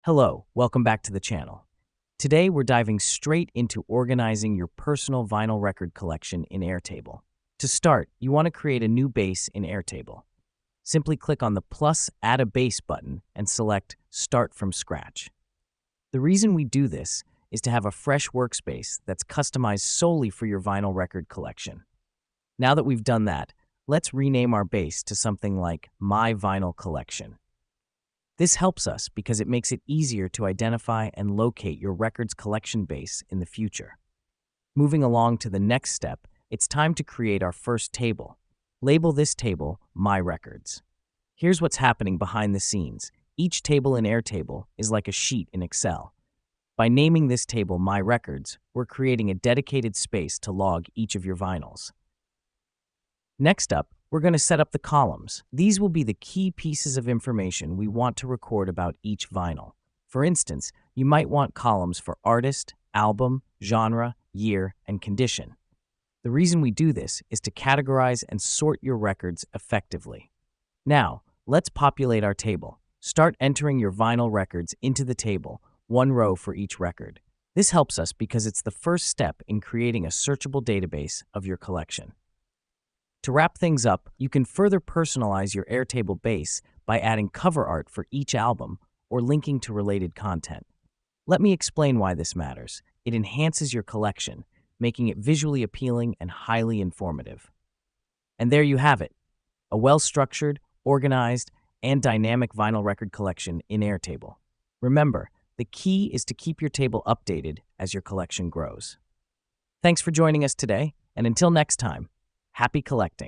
Hello, welcome back to the channel. Today we're diving straight into organizing your personal vinyl record collection in Airtable. To start, you want to create a new base in Airtable. Simply click on the plus Add a Base button and select Start from Scratch. The reason we do this is to have a fresh workspace that's customized solely for your vinyl record collection. Now that we've done that, let's rename our base to something like My Vinyl Collection. This helps us because it makes it easier to identify and locate your records collection base in the future. Moving along to the next step, it's time to create our first table. Label this table My Records. Here's what's happening behind the scenes. Each table in Airtable is like a sheet in Excel. By naming this table My Records, we're creating a dedicated space to log each of your vinyls. Next up, we're going to set up the columns. These will be the key pieces of information we want to record about each vinyl. For instance, you might want columns for artist, album, genre, year, and condition. The reason we do this is to categorize and sort your records effectively. Now, let's populate our table. Start entering your vinyl records into the table, one row for each record. This helps us because it's the first step in creating a searchable database of your collection. To wrap things up, you can further personalize your Airtable base by adding cover art for each album or linking to related content. Let me explain why this matters. It enhances your collection, making it visually appealing and highly informative. And there you have it, a well-structured, organized, and dynamic vinyl record collection in Airtable. Remember, the key is to keep your table updated as your collection grows. Thanks for joining us today, and until next time, happy collecting.